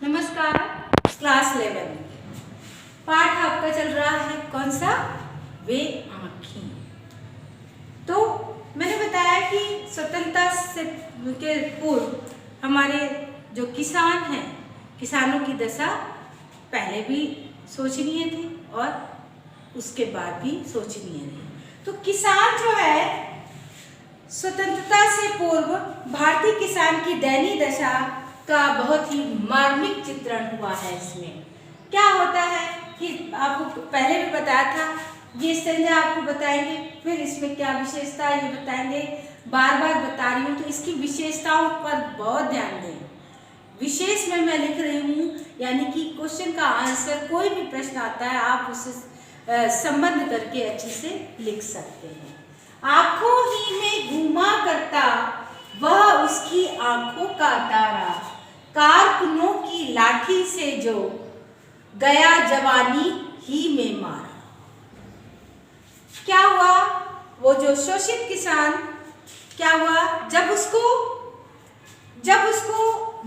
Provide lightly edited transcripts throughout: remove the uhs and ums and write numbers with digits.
नमस्कार। क्लास 11 पाठ आपका चल रहा है कौन सा? वे आँखें। तो मैंने बताया कि स्वतंत्रता से के पूर्व हमारे जो किसान हैं, किसानों की दशा पहले भी शोचनीय थी और उसके बाद भी शोचनीय रही। तो किसान जो है, स्वतंत्रता से पूर्व भारतीय किसान की दयनीय दशा का बहुत ही मार्मिक चित्रण हुआ है। इसमें क्या होता है कि आपको पहले भी बताया था, ये संज्ञा आपको बताएंगे, फिर इसमें क्या विशेषता ये बताएंगे। बार बार बता रही हूँ तो इसकी विशेषताओं पर बहुत ध्यान दें। विशेष में मैं लिख रही हूँ, यानी कि क्वेश्चन का आंसर कोई भी प्रश्न आता है आप उससे संबंध करके अच्छे से लिख सकते हैं। आंखों ही में घूमा करता वह उसकी आंखों का तारा, कारकुनों की लाठी से जो गया जवानी ही में मारा। क्या हुआ? वो जो शोषित किसान, क्या हुआ? जब उसको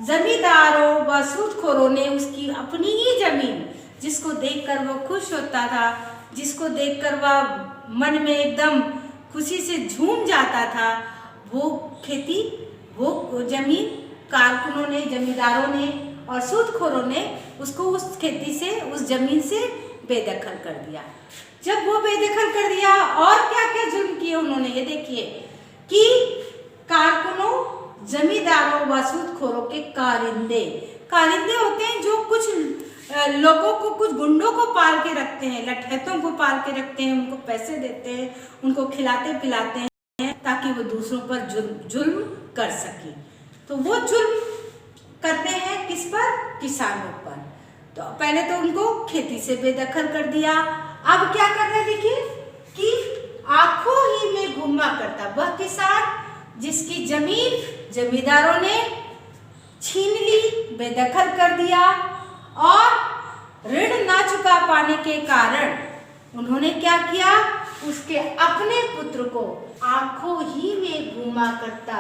जमींदारों व सूदखोरों ने उसकी अपनी ही जमीन, जिसको देखकर वो खुश होता था, जिसको देखकर वह मन में एकदम खुशी से झूम जाता था, वो खेती, वो जमीन कारकुनों ने, जमींदारों ने और सूदखोरों ने उसको उस खेती से, उस जमीन से बेदखल कर दिया। जब वो बेदखल कर दिया और क्या क्या जुर्म किए उन्होंने, ये देखिए कि कारकुनों, जमींदारों व सूदखोरों के कारिंदे होते हैं जो कुछ लोगों को, कुछ गुंडों को पाल के रखते हैं, लठैतों को पाल के रखते हैं, उनको पैसे देते हैं, उनको खिलाते पिलाते हैं ताकि वो दूसरों पर जुल्म कर सके। तो वो जुल्म करते हैं किस पर? किसानों पर। तो पहले तो उनको खेती से बेदखल कर दिया। अब क्या कर रहे हैं देखिए कि आंखों ही में घूमा करता वह किसान जिसकी जमीन जमींदारों ने छीन ली, बेदखल कर दिया और ऋण ना चुका पाने के कारण उन्होंने क्या किया? उसके अपने पुत्र को आंखों ही में घूमा करता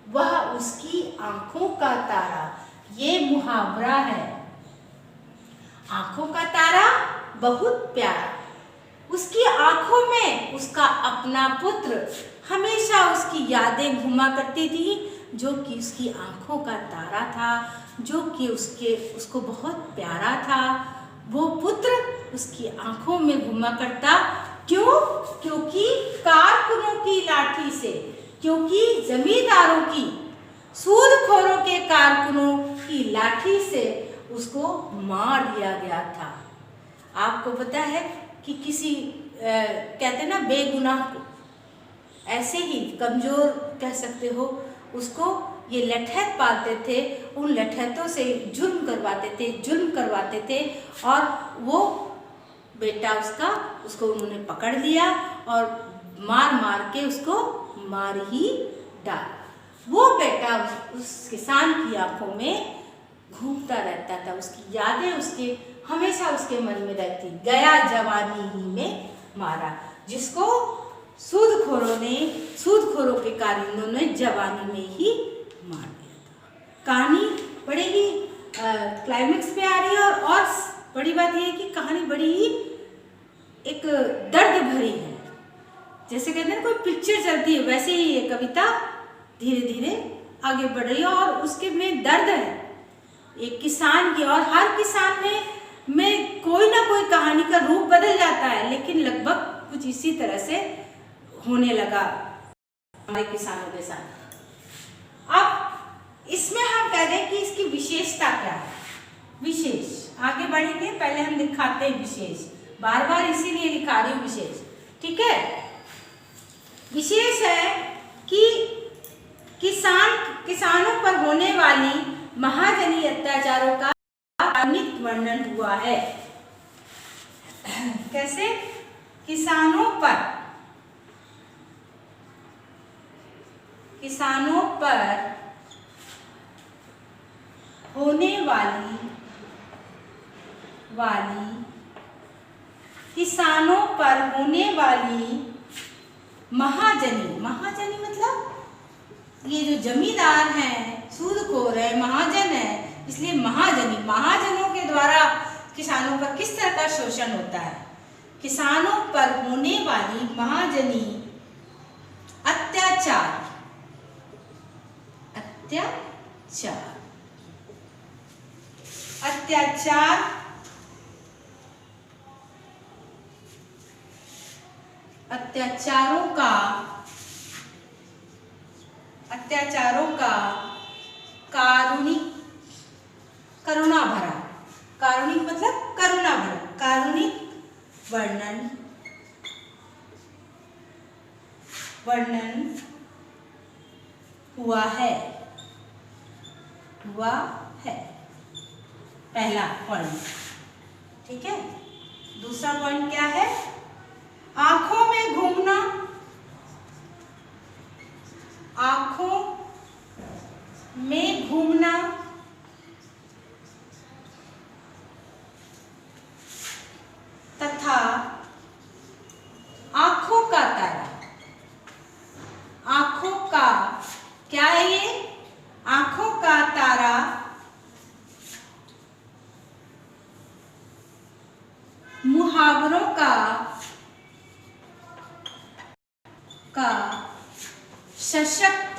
वह उसकी आंखों का तारा। ये मुहावरा है। आंखों का तारा बहुत प्यारा, उसकी आंखों में उसका अपना पुत्र, हमेशा उसकी यादें घुमा करती थी, जो कि उसकी आंखों का तारा था, जो कि उसको बहुत प्यारा था। वो पुत्र उसकी आंखों में घुमा करता। क्यों? क्योंकि कारकुनों की लाठी से, क्योंकि जमींदारों की, सूदखोरों के कारकुनों की लाठी से उसको मार दिया गया था। आपको पता है कि किसी कहते हैं ना, बेगुनाह को, ऐसे ही कमजोर कह सकते हो, उसको ये लठैत पालते थे, उन लठैतों से जुल्म करवाते थे और वो बेटा उसको उन्होंने पकड़ लिया और मार के उसको मार ही डाला। वो बेटा उस किसान की आंखों में घूमता रहता था, उसकी यादें हमेशा उसके मन में रहती। गया जवानी ही में मारा, जिसको सूदखोरों के कारिंदों ने जवानी में ही मार दिया था। कहानी बड़ी ही क्लाइमेक्स पे आ रही है और बड़ी बात यह है कि कहानी बड़ी ही एक दर्द भरी है। जैसे कहते हैं कोई पिक्चर चलती है, वैसे ही ये कविता धीरे धीरे आगे बढ़ रही है और उसके में दर्द है एक किसान की। और हर किसान में कोई ना कोई कहानी का रूप बदल जाता है, लेकिन लगभग कुछ इसी तरह से होने लगा हमारे किसानों के साथ। अब इसमें हम कह दें कि इसकी विशेषता क्या है। विशेष आगे बढ़ेंगे, पहले हम दिखाते हैं विशेष, बार बार इसीलिए लिखा रही हूँ विशेष, ठीक है। विशेष है कि किसानों पर होने वाली महाजनी अत्याचारों का वर्णित वर्णन हुआ है। कैसे? किसानों पर होने वाली महाजनी मतलब ये जो जमींदार हैं, सूदखोर है, महाजन है, इसलिए महाजन महाजनों के द्वारा किसानों पर किस तरह का शोषण होता है। किसानों पर होने वाली महाजनी अत्याचार अत्याचारों का करुणा भरा, कारुणिक मतलब करुणा भरा, कारुणिक वर्णन हुआ है। पहला पॉइंट, ठीक है। दूसरा पॉइंट क्या है? आंखों में घूमना, तथा आंखों का तारा। आंखों का क्या है ये? आंखों का तारा मुहावरों का सशक्त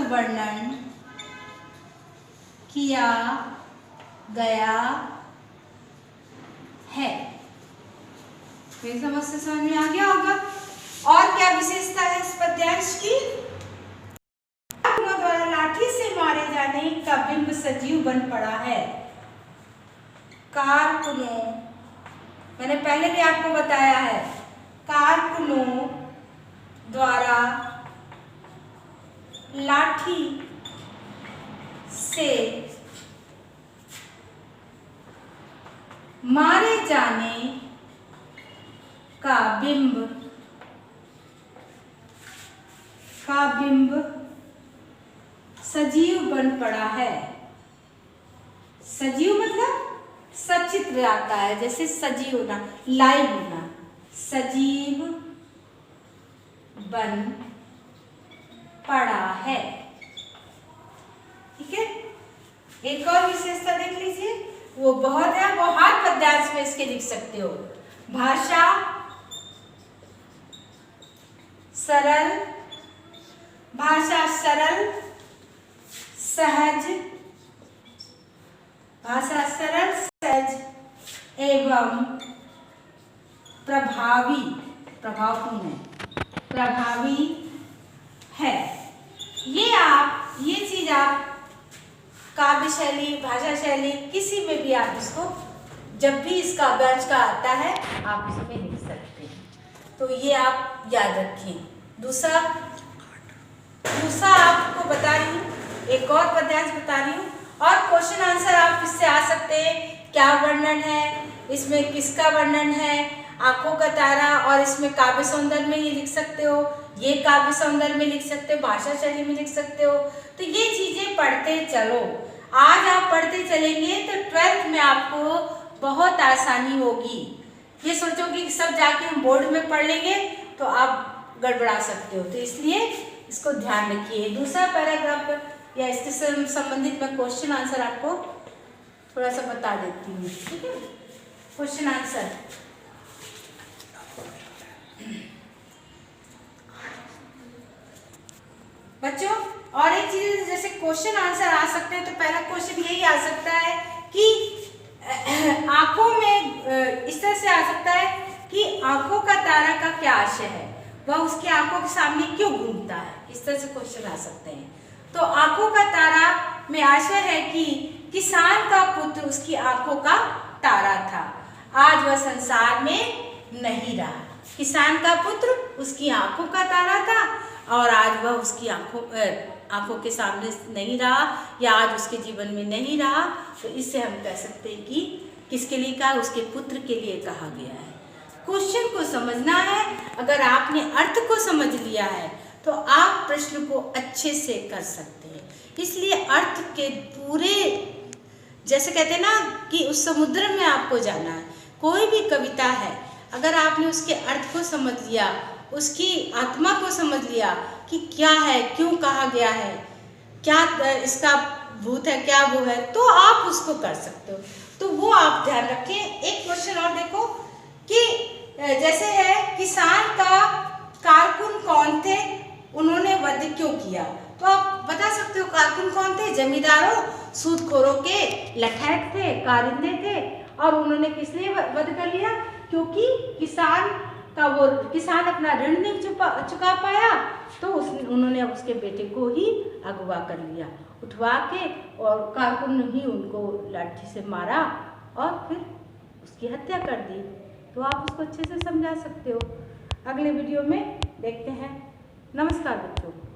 वर्णन किया गया है। मेरी समझ से समझ में आ गया होगा। और क्या विशेषता है इस पद्यांश की? द्वारा लाठी से मारे जाने का बिंब सजीव बन पड़ा है। कारकुनों, मैंने पहले भी आपको बताया है, कारकुनों द्वारा लाठी से मारे जाने का बिंब सजीव बन पड़ा है। सजीव मतलब सचित्र आता है, जैसे सजीव होना, लाइव होना, सजीव बन पड़ा है। ठीक है। एक और विशेषता देख लीजिए, वो बहुत है, वो हर पद्यांश में इसके लिख सकते हो। भाषा सरल, सहज एवं प्रभावी है। ये चीज आप काव्य शैली, भाषा शैली, किसी में भी आप इसको, जब भी इसका अभ्यास का आता है, आप इसमें लिख सकते हैं। तो ये आप याद रखिए। दूसरा आपको बता रही हूँ, एक और पद्यांश बता रही हूँ, और क्वेश्चन आंसर आप इससे आ सकते हैं। क्या वर्णन है, इसमें किसका वर्णन है, आंखों का तारा, और इसमें काव्य सौंदर्य में ये लिख सकते हो, ये काव्य सौंदर्य में लिख सकते हो, भाषा शैली में लिख सकते हो। तो ये चीजें पढ़ते चलो। आज आप पढ़ते चलेंगे तो 12th में आपको बहुत आसानी होगी। ये सोचोगे कि सब जाके हम बोर्ड में पढ़ लेंगे तो आप गड़बड़ा सकते हो, तो इसलिए इसको ध्यान रखिए। दूसरा पैराग्राफ या इसके संबंधित मैं क्वेश्चन आंसर आपको थोड़ा सा बता देती हूँ। ठीक है, क्वेश्चन आंसर बच्चों। और एक चीज, जैसे क्वेश्चन आंसर आ सकते हैं, तो पहला क्वेश्चन यही आ सकता है कि आंखों में इस तरह से आ सकता है कि आंखों का तारा का क्या आशय है, वह उसकी आंखों के सामने क्यों घूमता है। इस तरह से क्वेश्चन आ सकते हैं। तो आंखों का तारा में आशय है कि किसान का पुत्र उसकी आंखों का तारा था, आज वह संसार में नहीं रहा। किसान का पुत्र उसकी आंखों का तारा था और आज वह उसकी आंखों के सामने नहीं रहा, या आज उसके जीवन में नहीं रहा। तो इससे हम कह सकते हैं कि किसके लिए कहा, उसके पुत्र के लिए कहा गया है। क्वेश्चन को समझना है। अगर आपने अर्थ को समझ लिया है तो आप प्रश्न को अच्छे से कर सकते हैं। इसलिए अर्थ के पूरे, जैसे कहते हैं ना कि उस समुद्र में आपको जाना है। कोई भी कविता है, अगर आपने उसके अर्थ को समझ लिया, उसकी आत्मा को समझ लिया कि क्या है, क्यों कहा गया है, क्या इसका भूत है, क्या वो है, तो आप उसको कर सकते हो। तो वो आप ध्यान रखें। एक क्वेश्चन और देखो कि जैसे है किसान का कारकुन कौन थे, उन्होंने वध क्यों किया। तो आप बता सकते हो कारकुन कौन थे। जमींदारों, सूदखोरों के लठैत थे, कारिंदे थे, और उन्होंने किस लिए वध कर लिया, क्योंकि किसान अपना ऋण नहीं चुका पाया, तो उन्होंने अब उसके बेटे को ही अगवा कर लिया, उठवा के, और कारकुन ने ही उनको लाठी से मारा और फिर उसकी हत्या कर दी। तो आप उसको अच्छे से समझा सकते हो। अगले वीडियो में देखते हैं। नमस्कार बच्चों।